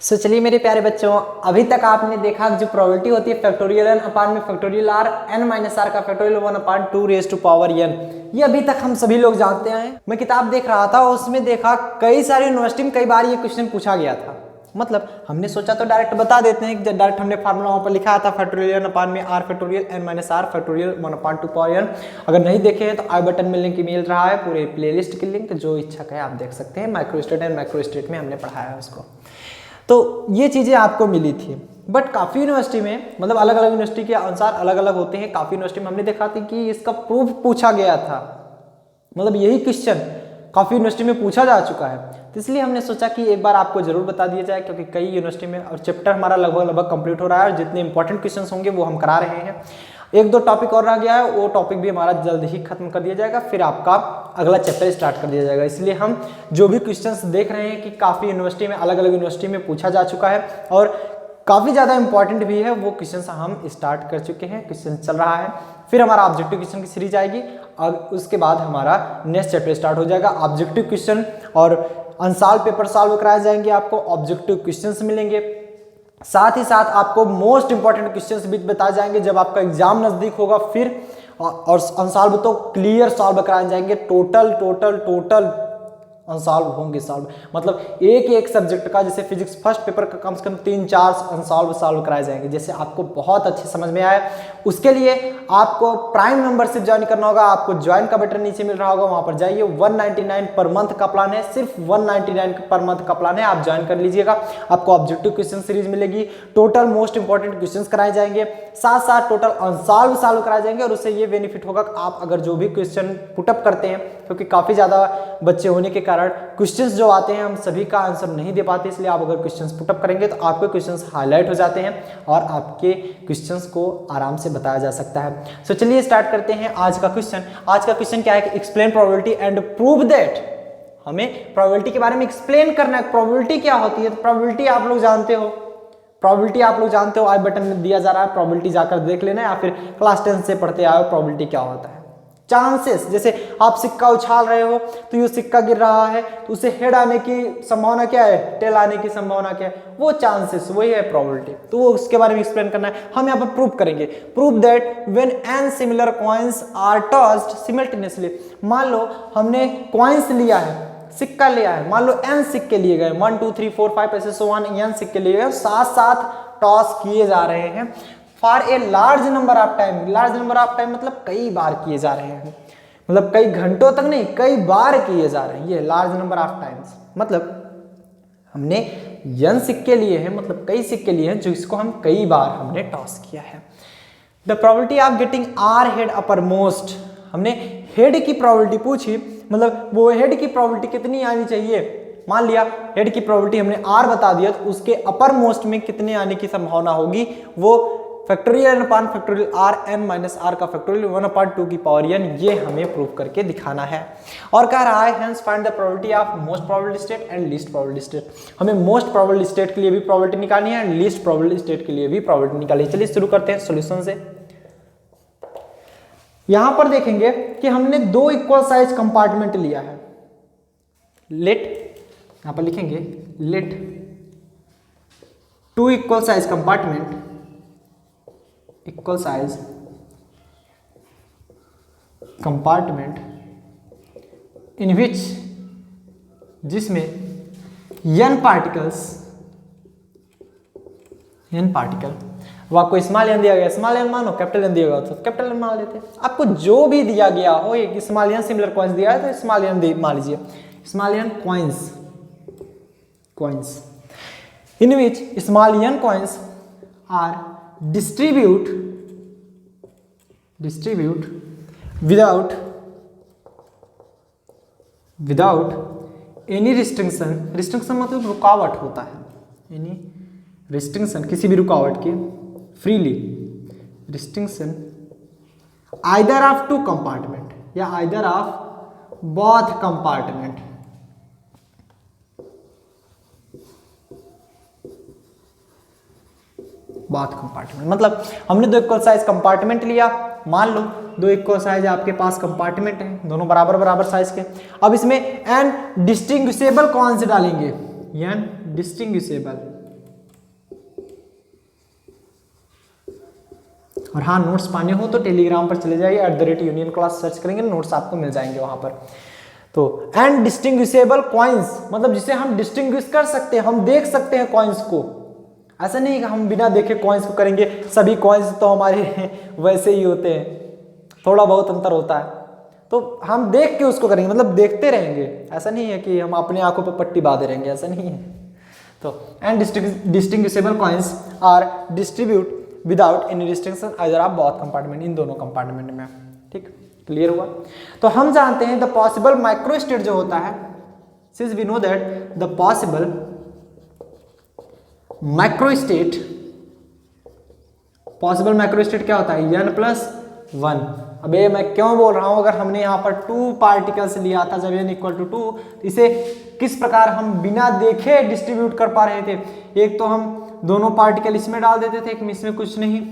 चलिए मेरे प्यारे बच्चों, अभी तक आपने देखा जो प्रोबेबिलिटी होती है फैक्टोरियल n अपान में factorial r n minus R का factorial 1/2 raise to power n, ये अभी तक हम सभी लोग जानते हैं। मैं किताब देख रहा था, उसमें देखा कई सारी यूनिवर्सिटी में कई बार ये क्वेश्चन पूछा गया था। मतलब हमने सोचा तो डायरेक्ट बता देते हैं कि डायरेक्ट हमने फार्मूला वहाँ पर लिखा था फैक्टोरियल n अपान में r factorial n minus r factorial 1/2 power n। अगर नहीं देखे हैं तो आई बटन में लिंक मिल रहा है, पूरे प्लेलिस्ट की लिंक, जो इच्छा है आप देख सकते हैं। Micro state and macro state में हमने पढ़ाया है उसको, तो ये चीज़ें आपको मिली थी। बट काफ़ी यूनिवर्सिटी में, मतलब अलग अलग यूनिवर्सिटी के अनुसार अलग अलग होते हैं। काफ़ी यूनिवर्सिटी में हमने देखा था कि इसका प्रूफ पूछा गया था, मतलब यही क्वेश्चन काफ़ी यूनिवर्सिटी में पूछा जा चुका है। तो इसलिए हमने सोचा कि एक बार आपको जरूर बता दिया जाए, क्योंकि कई यूनिवर्सिटी में और चैप्टर हमारा लगभग कंप्लीट हो रहा है और जितने इंपॉर्टेंट क्वेश्चन होंगे वो हम करा रहे हैं। एक दो टॉपिक और रह गया है, वो टॉपिक भी हमारा जल्द ही खत्म कर दिया जाएगा, फिर आपका अगला चैप्टर स्टार्ट कर दिया जाएगा। इसलिए हम जो भी क्वेश्चंस देख रहे हैं कि काफ़ी यूनिवर्सिटी में, अलग अलग यूनिवर्सिटी में पूछा जा चुका है और काफ़ी ज़्यादा इंपॉर्टेंट भी है, वो क्वेश्चंस हम स्टार्ट कर चुके हैं। क्वेश्चन चल रहा है, फिर हमारा ऑब्जेक्टिव क्वेश्चन की सीरीज आएगी और उसके बाद हमारा नेक्स्ट चैप्टर स्टार्ट हो जाएगा। ऑब्जेक्टिव क्वेश्चन और अनसॉल्व पेपर सॉल्व कराए जाएंगे, आपको ऑब्जेक्टिव क्वेश्चंस मिलेंगे, साथ ही साथ आपको मोस्ट इंपॉर्टेंट क्वेश्चंस भी बताए जाएंगे जब आपका एग्जाम नजदीक होगा। फिर और अनसॉल्व तो क्लियर सॉल्व कराए जाएंगे, टोटल अनसॉल्व होंगे सॉल्व, मतलब एक एक सब्जेक्ट का, जैसे फिजिक्स फर्स्ट पेपर का कम से कम 3-4 अनसॉल्व सॉल्व कराए जाएंगे, जैसे आपको बहुत अच्छे समझ में आए। उसके लिए आपको प्राइम मेंबरशिप ज्वाइन करना होगा, आपको ज्वाइन का बटन नीचे मिल रहा होगा, वहां पर जाइए। 199 पर मंथ का प्लान है, सिर्फ 199 पर मंथ का प्लान है, आप ज्वाइन कर लीजिएगा। आपको ऑब्जेक्टिव क्वेश्चन सीरीज मिलेगी, टोटल मोस्ट इंपॉर्टेंट क्वेश्चन कराए जाएंगे, साथ साथ टोटल अनसॉल्व सॉल्व कराए जाएंगे। और उससे ये बेनिफिट होगा कि आप अगर जो भी क्वेश्चन पुटअप करते हैं, क्योंकि काफी ज्यादा बच्चे होने के कारण क्वेश्चंस जो आते हैं हम सभी का आंसर नहीं दे पाते, इसलिए आप अगर क्वेश्चंस पुटअप करेंगे तो आपके क्वेश्चंस हाईलाइट हो जाते हैं और आपके क्वेश्चंस को आराम से बताया जा सकता है। सो चलिए स्टार्ट करते हैं आज का क्वेश्चन। आज का क्वेश्चन क्या है कि explain probability and prove that. हमें प्रोबेबिलिटी के बारे में एक्सप्लेन करना है। प्रोबेबिलिटी क्या होती है? तो प्रोबेबिलिटी आप लोग जानते हो, आई बटन में दिया जा रहा है, प्रोबेबिलिटी जाकर देख लेना, या फिर क्लास 10 से पढ़ते आए हो प्रोबेबिलिटी क्या होता है। चांसेस, जैसे आप सिक्का उछाल रहे हो तो ये सिक्का गिर रहा है तो उसे हेड आने की संभावना क्या है, टेल आने की संभावना क्या है, वो चांसेस, वही है प्रोबेबिलिटी। तो वो उसके बारे में एक्सप्लेन करना है। हम यहाँ पर प्रूव करेंगे, prove that when n similar coins are tossed simultaneously. मान लो हमने कॉइन्स लिया है, सिक्का लिया है, मान लो n सिक्के लिए गए, 1 2 3 4 5 ऐसे सो n सिक्के लिए गए, साथ साथ टॉस किए जा रहे हैं for a large number of time. Large number of time मतलब कई बार किए जा रहे हैं, मतलब कई घंटों तक नहीं, कई बार किए जा रहे हैं, ये लार्ज नंबर ऑफ टाइम्स। मतलब हमने n सिक्के लिए हैं, मतलब कई सिक्के लिए हैं, जो इसको हम कई बार हमने टॉस किया है। The probability of getting are head upper most, हमने हेड की प्रोबेबिलिटी पूछी, मतलब वो हेड की प्रोबेबिलिटी कितनी आनी चाहिए। मान लिया हेड की प्रोबेबिलिटी हमने r बता दिया, तो उसके अपर मोस्ट में कितने आने की संभावना होगी, वो फैक्टोरियल अपान factorial r n minus r का फैक्टोरियल 1/2 की पावर n, ये हमें प्रूव करके दिखाना है। और कह रहा है hence find the probability of most probable state and least probable state. हमें मोस्ट प्रोबेबल स्टेट के लिए भी प्रोबेबिलिटी निकालनी है एंड लीस्ट प्रोबेबल स्टेट के लिए भी प्रोबेबिलिटी निकालनी है। चलिए शुरू करते हैं सॉल्यूशन से। यहां पर देखेंगे कि हमने दो इक्वल साइज कंपार्टमेंट लिया है। लेट, यहां पर लिखेंगे let to equal size compartment, equal size compartment in which, जिसमें n पार्टिकल्स, n पार्टिकल, वो आपको स्मॉल n दिया गया, स्मॉल n मानो, कैपिटल n दिया गया तो कैपिटल n मान लेते। आपको जो भी दिया गया हो, एक स्मॉल n सिमिलर कॉइन्स दिया है तो स्मॉल n मान लीजिए, small n coins in which small n coins are distribute without any restriction मतलब रुकावट होता है, any restriction किसी भी रुकावट की, freely restriction either of two compartment या either of both compartment, bath compartment. मतलब हमने दो इक्वल साइज कंपार्टमेंट लिया, मान लो दो इक्वल साइज आपके पास कंपार्टमेंट है, दोनों बराबर बराबर साइज के। अब इसमें n डिस्टिंग्विशेबल कौन से डालेंगे, n डिस्टिंग्विशेबल और हाँ, नोट्स पाने हो तो टेलीग्राम पर चले जाइए, @union class सर्च करेंगे, नोट्स आपको मिल जाएंगे वहां पर। तो एंड डिस्टिंग्विशेबल कॉइन्स, मतलब जिसे हम डिस्टिंग्विश कर सकते हैं, हम देख सकते हैं कॉइन्स को। ऐसा नहीं है कि हम बिना देखे कॉइन्स को करेंगे, सभी कॉइन्स तो हमारे वैसे ही होते हैं, थोड़ा बहुत अंतर होता है, तो हम देख के उसको करेंगे, मतलब देखते रहेंगे। ऐसा नहीं है कि हम अपनी आंखों पर पट्टी बांधे रहेंगे, ऐसा नहीं है। तो and distinguishable coins are distribute without any restriction अगर आप बोथ कंपार्टमेंट, इन दोनों कंपार्टमेंट में। ठीक, क्लियर हुआ। तो हम जानते हैं द पॉसिबल माइक्रोस्टेट जो होता है, since we know that the possible microstate, possible microstate क्या होता है, n+1। अब ये मैं क्यों बोल रहा हूं, अगर हमने यहाँ पर 2 पार्टिकल्स लिया था जब n = 2, तो इसे किस प्रकार हम बिना देखे डिस्ट्रीब्यूट कर पा रहे थे। एक तो हम दोनों पार्टिकल इसमें डाल देते थे, एक में इसमें कुछ नहीं,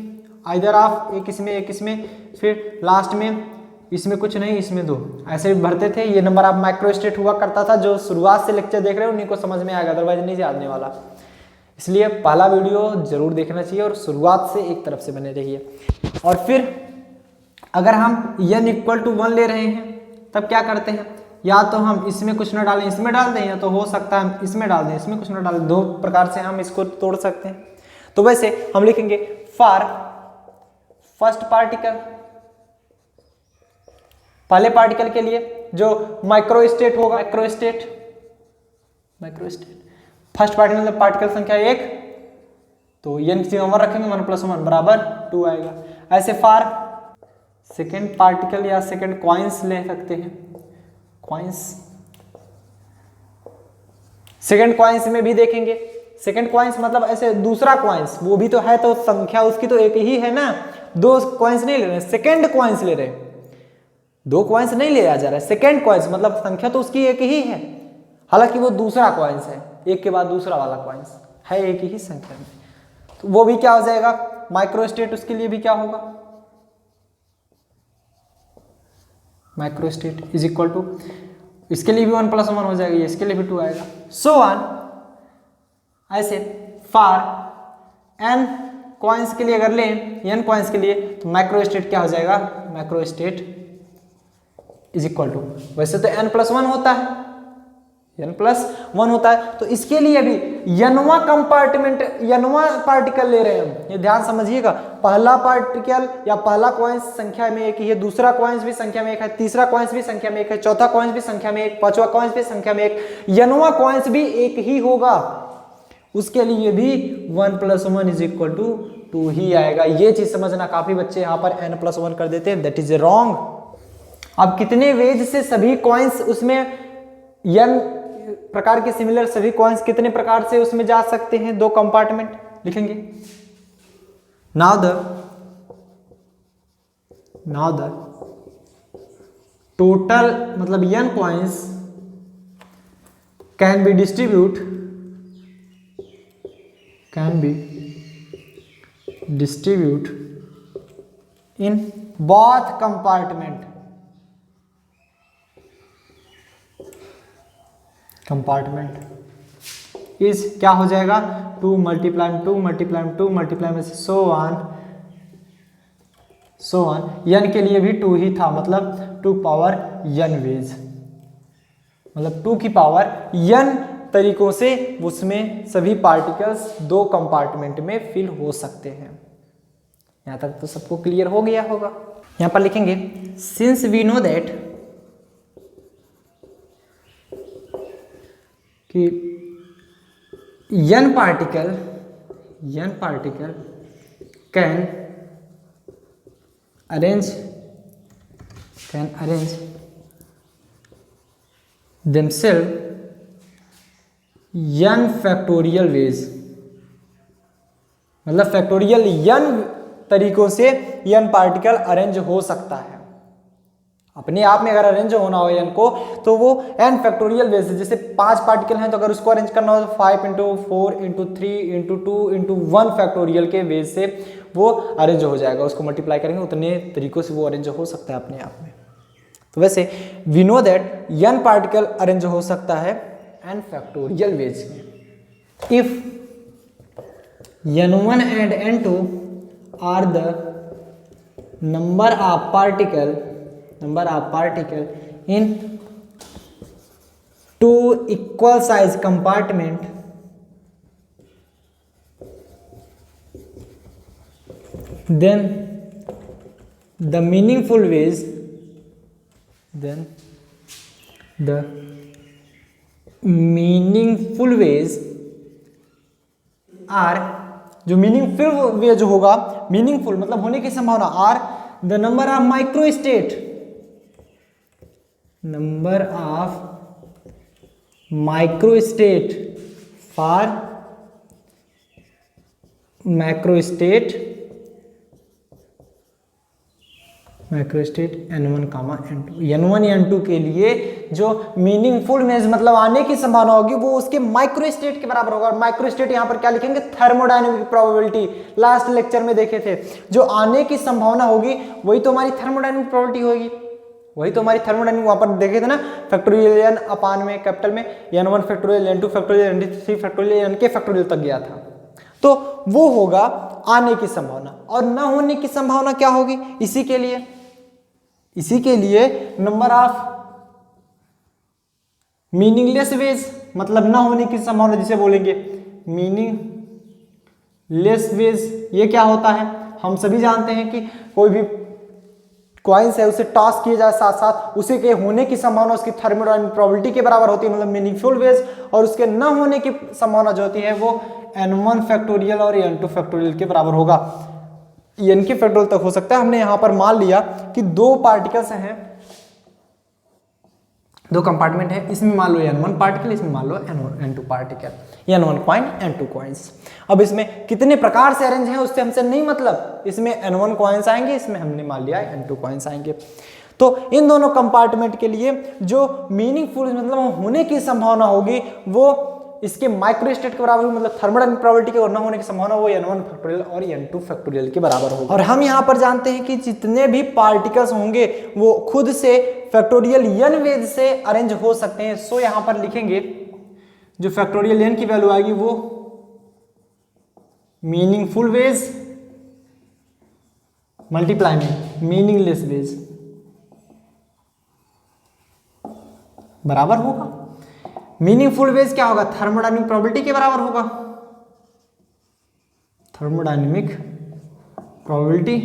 आइदर ऑफ एक इसमें, फिर लास्ट में इसमें कुछ नहीं, इसमें 2, ऐसे भरते थे। ये नंबर ऑफ माइक्रोस्टेट हुआ करता था। जो शुरुआत से लेक्चर देख रहे हो उन्हीं को समझ में आएगा, अदरवाइज नहीं जानने वाला। इसलिए पहला वीडियो जरूर देखना चाहिए और शुरुआत से एक तरफ से बने रहिए। और फिर अगर हम n = 1 ले रहे हैं तब क्या करते हैं, या तो हम इसमें कुछ ना डालें इसमें डाल दें, या तो हो सकता है इसमें डाल दें इसमें कुछ ना डालें। 2 प्रकार से हम इसको तोड़ सकते हैं। तो वैसे हम लिखेंगे फॉर फर्स्ट पार्टिकल, पहले पार्टिकल के लिए जो माइक्रोस्टेट होगा, माइक्रोस्टेट फर्स्ट पार्टिकल मतलब पार्टिकल संख्या 1, तो n की जगह 1 रखेंगे, 1+1 बराबर 2 आएगा। ऐसे फॉर सेकेंड पार्टिकल या सेकेंड कॉइन्स ले सकते हैं, कॉइन्स, सेकेंड कॉइन्स में भी देखेंगे। सेकेंड कॉइन्स मतलब ऐसे दूसरा कॉइन्स, वो भी तो है, तो संख्या उसकी तो एक ही है ना, 2 कॉइन्स नहीं ले रहे, सेकेंड कॉइन्स ले रहे, 2 कॉइन्स नहीं ले जा रहा है, सेकेंड कॉइन्स मतलब संख्या तो उसकी एक ही है, हालांकि वो दूसरा कॉइन्स है, एक के बाद दूसरा वाला कॉइन्स है एक ही संख्या में, तो वो भी क्या हो जाएगा, माइक्रोस्टेट। उसके लिए भी क्या होगा, माइक्रोस्टेट = इसके लिए भी 1+1 हो जाएगा, इसके लिए भी 2 आएगा, सो ऑन। ऐसे फॉर n कॉइन्स के लिए अगर लें, n कॉइन्स के लिए, तो माइक्रोस्टेट क्या हो जाएगा, माइक्रोस्टेट = वैसे तो n+1 होता है, n+1 होता है, तो इसके लिए भी nवां कंपार्टमेंट, nवां पार्टिकल ले रहे हैं हम। ये ध्यान समझिएगा, पहला पार्टिकल या पहला कॉइन्स संख्या में एक ही है, दूसरा कॉइन्स भी संख्या में एक है, तीसरा कॉइन्स भी संख्या में एक है, चौथा कॉइन्स भी संख्या में एक, पांचवा कॉइन्स भी संख्या में एक, nवां कॉइन्स भी एक ही होगा, उसके लिए भी 1+1 = 2 ही आएगा। ये चीज समझना, काफी बच्चे यहाँ पर n+1 कर देते हैं, दैट इज रॉन्ग। अब कितने वेज से सभी कॉइन्स उसमें n प्रकार के सिमिलर सभी कॉइन्स कितने प्रकार से उसमें जा सकते हैं, 2 कंपार्टमेंट लिखेंगे। नाउ द टोटल मतलब n coins can be distribute in both compartment is क्या हो जाएगा, 2 × 2 × 2 × सो ऑन। n के लिए भी 2 ही था, मतलब 2n वेज, मतलब 2 की पावर n तरीकों से उसमें सभी पार्टिकल्स 2 कंपार्टमेंट में फिल हो सकते हैं। यहां तक तो सबको क्लियर हो गया होगा। यहां पर लिखेंगे सिंस वी नो दैट कि n particle can arrange themselves n factorial veg, मतलब फैक्टोरियल n तरीकों से n पार्टिकल अरेंज हो सकता है। अपने आप में अगर अरेंज होना हो n को, तो वो n फैक्टोरियल वेज, जैसे 5 पार्टिकल हैं तो अगर उसको अरेंज करना हो तो 5 × 4 × 3 × 2 × 1 फैक्टोरियल के वेज से वो अरेंज हो जाएगा। उसको मल्टीप्लाई करेंगे उतने तरीकों से वो अरेंज हो सकता है अपने आप में। तो वैसे we know that n particle arrange हो सकता है n फैक्टोरियल वेज में if n1 and n2 are the number of particle in two equal size compartment then the meaningful ways are, जो मीनिंगफुल वे जो होगा, मीनिंगफुल मतलब होने की संभावना, are the number of microstate for macrostate n1, n2, n1 n2 के लिए जो मीनिंगफुल में मतलब आने की संभावना होगी वो उसके माइक्रोस्टेट के बराबर होगा। और माइक्रोस्टेट यहाँ पर क्या लिखेंगे, थर्मोडायनेमिक प्रोबेबिलिटी, लास्ट लेक्चर में देखे थे। जो आने की संभावना होगी वही तो हमारी थर्मोडायनेमिक प्रोबेबिलिटी होगी, वही तो हमारी थर्मोडायनेमिक, वहां पर देखे थे ना, फैक्टोरियल n अपान में कैपिटल में n1 factorial, n2 factorial, n3 factorial, n के फैक्टोरियल तक गया था। तो वो होगा आने की संभावना। और न होने की संभावना क्या होगी, इसी के लिए नंबर ऑफ मीनिंगलेस वेज, मतलब ना होने की संभावना जिसे बोलेंगे मीनिंगलेस वेज। ये क्या होता है, हम सभी जानते हैं कि कोई भी कॉइन्स है उसे टॉस किए जाए साथ साथ, उसी के होने की संभावना उसकी थर्मोडायनेमिक प्रोबेबिलिटी के बराबर होती है, मतलब मीनिंगफुल वेज। और उसके न होने की संभावना जो होती है वो n1 फैक्टोरियल और n2 फैक्टोरियल के बराबर होगा। n के फैक्टोरियल तक हो सकता है। हमने यहां पर मान लिया कि दो पार्टिकल्स हैं, दो कंपार्टमेंट है, इसमें मान लो n1 पार्टिकल, इसमें मान लो n2 particle, n1 coin, n2 coins. अब इसमें कितने प्रकार से अरेंज हैं उससे हमसे नहीं मतलब, इसमें n1 कॉइन्स आएंगे, इसमें हमने मान लिया n2 कॉइन्स आएंगे। तो इन दोनों कंपार्टमेंट के लिए जो मीनिंगफुल मतलब होने की संभावना होगी वो इसके माइक्रोस्टेट के बराबर, मतलब थर्मोडायनेमिक प्रोबेबिलिटी के और न होने की संभावना वो n1 फैक्टोरियल और n2 फैक्टोरियल के बराबर होगी। और हम यहाँ पर जानते हैं कि जितने भी पार्टिकल्स होंगे वो खुद से फैक्टोरियल n वेज से अरेंज हो सकते हैं। सो यहाँ पर लिखेंगे जो फैक्टोरियल n की वैल्यू आएगी वो मीनिंगफुल वेज मल्टीप्लाई में मीनिंगलेस वेज बराबर होगा। मीनिंगफुल वेज क्या होगा, थर्मोडायनेमिक प्रोबेबिलिटी के बराबर होगा, थर्मोडायनेमिक प्रोबेबिलिटी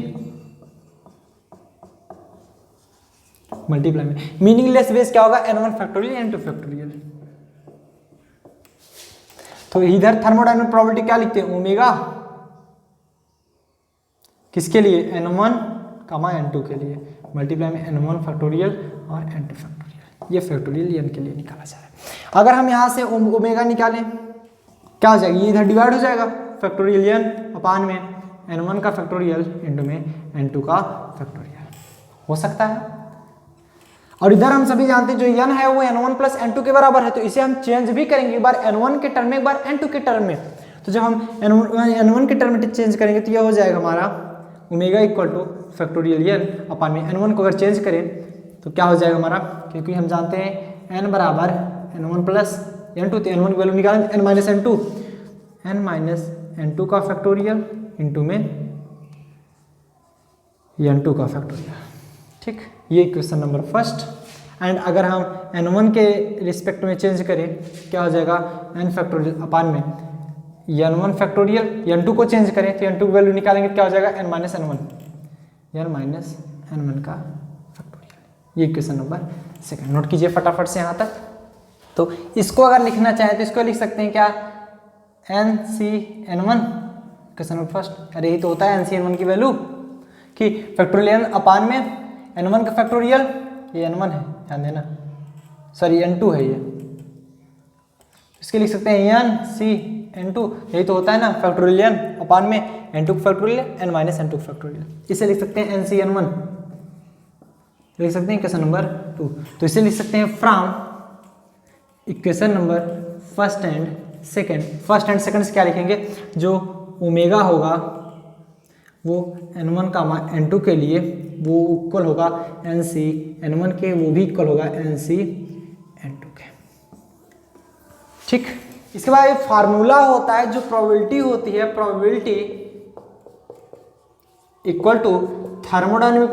मल्टीप्लाई में मीनिंगलेस वेज क्या होगा, n1 फैक्टोरियल, n2 फैक्टोरियल। तो इधर थर्मोडायनेमिक प्रोबेबिलिटी क्या लिखते हैं, ओमेगा किसके लिए, n1 n2 के लिए, मल्टीप्लाई में n1 फैक्टोरियल और n2 फैक्टोरियल। ये फैक्टोरियल n के लिए निकाला जा रहा है। अगर हम यहां से ओमेगा निकालें क्या हो जाएगा, ये इधर डिवाइड हो जाएगा, फैक्टोरियल n अपान में n1 का फैक्टोरियल इंटू में n2 का फैक्टोरियल हो सकता है। और इधर हम सभी जानते हैं जो n है वो n1 प्लस n2 के बराबर है, तो इसे हम चेंज भी करेंगे, एक बार n1 के टर्म में, एक बार n2 के टर्म में। तो जब हम n1 के टर्म में चेंज करेंगे तो यह हो जाएगा हमारा omega equal two factorial n अपान में n1 को अगर चेंज करें तो क्या हो जाएगा हमारा, क्योंकि हम जानते हैं n बराबर n1 प्लस n2, तो n1 की वैल्यू निकालें n माइनस n2 का फैक्टोरियल इंटू में n2 का फैक्टोरियल। ठीक, ये क्वेश्चन नंबर फर्स्ट। एंड अगर हम n1 के रिस्पेक्ट में चेंज करें क्या हो जाएगा, n फैक्टोरियल अपान में n1 फैक्टोरियल, n2 को चेंज करें तो n2 की वैल्यू निकालेंगे क्या हो जाएगा, n माइनस n1 का फैक्टोरियल। ये क्वेश्चन नंबर सेकंड, नोट कीजिए फटाफट से यहाँ तक। तो इसको अगर लिखना चाहें तो इसको लिख सकते हैं क्या, NCN1, क्वेश्चन नंबर फर्स्ट। अरे यही तो होता है NCN1 की वैल्यू कि फैक्टोरियल अपान में n1 का फैक्टोरियल, ये n1 है ध्यान देना, सॉरी n2 है ये, इसके लिख सकते हैं NCN2, यही तो होता है ना, फैक्टोरियल n अपान में n2 factorial n minus n2 factorial. इसे लिख सकते हैं NCN1, लिख सकते हैं क्वेश्चन नंबर 2। तो इसे लिख सकते हैं from equation number first and second. First and second से क्या लिखेंगे, जो ओमेगा होगा वो n1 का n2 के लिए वो इक्वल होगा NCN1 के, वो भी इक्वल होगा NCN2 के। ठीक, इसके बाद फार्मूला होता है जो प्रोबेबिलिटी होती है, probability equal to thermodynamic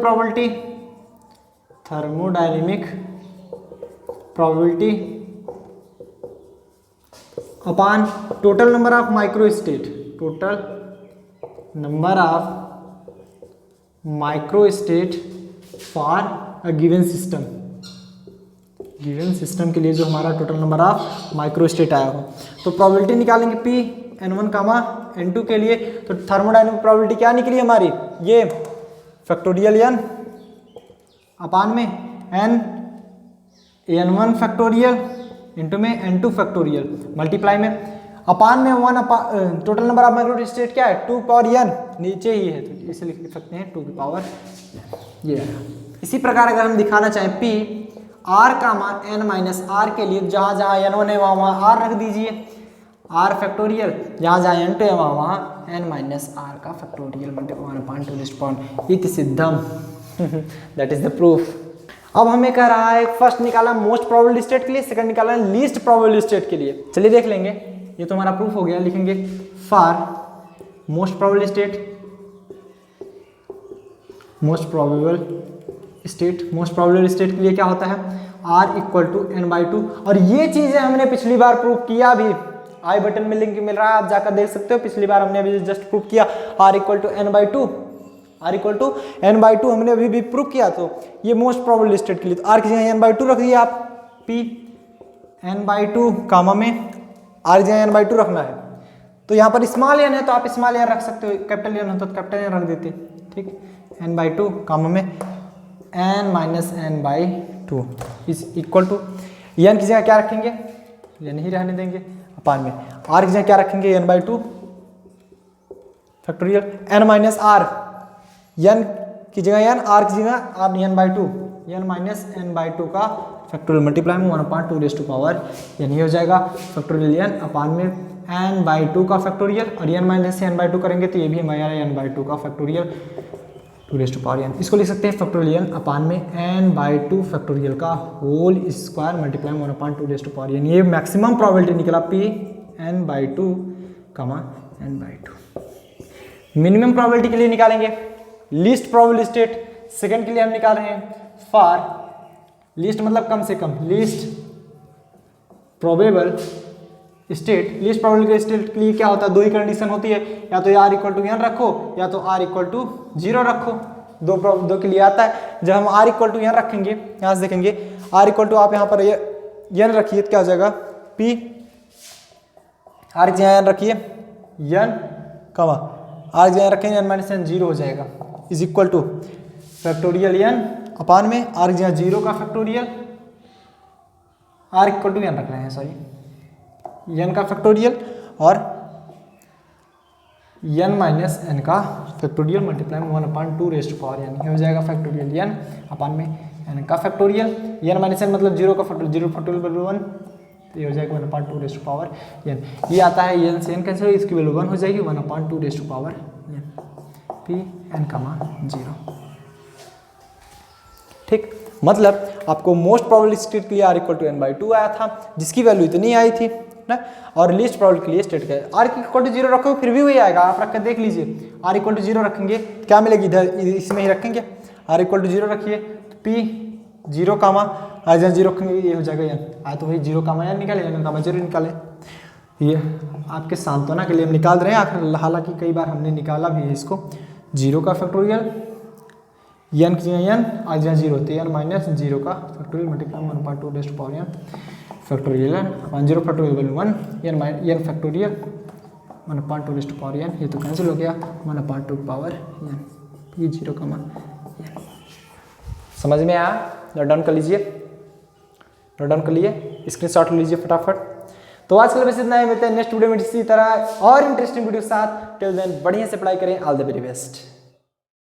probability upon total number of micro state for a given system के लिए जो हमारा total number of micro state आया हो। तो प्रोबेबिलिटी निकालेंगे P N1 N2 के लिए। तो थर्मोडायनेमिक प्रोबेबिलिटी क्या निकली हमारी, ये फैक्टोरियल n अपान में N1 फैक्टोरियल इंटू में N2 फैक्टोरियल मल्टीप्लाई में अपान में 1 total number of micro state क्या है 2 पावर n, नीचे ही है तो इसे लिख सकते हैं 2 की पावर ये है। इसी प्रकार अगर हम दिखाना चाहें P R n minus R के लिए, जहाँ जहाँ N1 है वहाँ R रख दीजिए, R फैक्टोरियल, जहाँ जहाँ N2 है वहाँ n माइनस आर का फैक्टोरियल मल्टीप्लाई इति सिद्धम दैट इज द प्रूफ। अब हमें कह रहा है फर्स्ट निकाला मोस्ट प्रोबेबल स्टेट के लिए, सेकंड निकाला लीस्ट प्रोबेबल स्टेट के लिए। चलिए देख लेंगे, ये तो हमारा प्रूफ हो गया। लिखेंगे फॉर मोस्ट प्रोबेबल स्टेट के लिए क्या होता है R = n/2। और ये चीजें हमने पिछली बार प्रूफ किया भी, आई बटन में लिंक मिल रहा है, आप जाकर देख सकते हो। पिछली बार हमने अभी जस्ट प्रूफ किया R = n/2 हमने अभी भी प्रूफ किया। तो ये मोस्ट प्रोबेबल स्टेट के लिए तो R की जगह n/2 रख दिए आप, P n/2 कामा में R की जगह n/2 रखना है। तो यहाँ पर स्मॉल n है तो आप स्मॉल n रख सकते हो, कैपिटल n होता तो कैपिटल n रख देते, ठीक। n/2 कामा में n minus n/2 is equal to n की जगह क्या रखेंगे, n ही रहने देंगे अपान में R की जगह क्या रखेंगे n/2 factorial n minus r, n की जगह n, R की जगह r n/2, n minus n/2 का फैक्टोरियल मल्टीप्लाई में 1/2 n ही हो जाएगा फैक्टोरियल n अपान में n/2 का फैक्टोरियल, और n माइनस से n/2 करेंगे तो ये भी हमारा n/2 का फैक्टोरियल 2n। इसको लिख सकते हैं फैक्टोरियल n अपान में n/2 फैक्टोरियल का होल स्क्वायर मल्टीप्लाई में 1/2 n। ये मैक्सिमम प्रोबेबिलिटी निकला P n/2 n/2। Minimum probability के लिए निकालेंगे लीस्ट प्रोबेबल स्टेट, सेकंड के लिए हम निकाल रहे हैं फॉर लीस्ट मतलब कम से कम, लीस्ट प्रोबेबल स्टेट के लिए क्या होता है, दो ही कंडीशन होती है, या तो R = n रखो या तो R = 0 रखो, दो के लिए आता है। जब हम R = n रखेंगे, यहाँ से देखेंगे R = आप यहाँ पर n रखिए तो क्या हो जाएगा P R की जगह n रखिए n कमा R की जगह रखेंगे n माइनस n 0 हो जाएगा is equal two factorial n अपान में R की जगह 0 का फैक्टोरियल, R = n रख रहे हैं सॉरी, n का फैक्टोरियल और n माइनस n का फैक्टोरियल मल्टीप्लाई में 1/2 n हो जाएगा फैक्टोरियल n अपान में n का फैक्टोरियल, n माइनस n मतलब 0 का फैक्टोरियल, 0 फैक्टोरियल वैल्यू 1 तो ये हो जाएगा 1/2 n। ये आता है n से n कैंसिल, इसकी वैल्यू 1 हो जाएगी 1/2 n P n, 0। ठीक, मतलब आपको मोस्ट प्रोबेबल स्टेट के लिए R = n/2 आया था, जिसकी वैल्यू इतनी आई थी ना, और लीस्ट प्रोबेबल के लिए स्टेट का R = 0 रखो फिर भी वही आएगा, आप रख कर देख लीजिए। R = 0 रखेंगे क्या मिलेगी, इधर इसमें ही रखेंगे, R = 0 रखिए P 0 कामा R 0 रखेंगे ये हो जाएगा n, आया तो वही 0 कामा n निकाले, n कामा 0 निकाले। ये आपके सांत्वना के लिए हम निकाल रहे हैं, हालांकि कई बार हमने निकाला भी है इसको। 0 का फैक्टोरियल n की जगह n R 0 तो n माइनस 0 का factorial multiply 1/2 n factorial n 0 factorial value 1 n factorial 1/2 n, ये तो कैंसिल हो गया 1/2 n P 0 n। समझ में आया, नोट डाउन कर लीजिए, स्क्रीनशॉट लीजिए फटाफट। तो आज के लिए बस इतना ही, मिलते हैं नेक्स्ट वीडियो में इसी तरह और इंटरेस्टिंग वीडियो के साथ। टिल देन बढ़िया से पढ़ाई करें, ऑल द वेरी बेस्ट।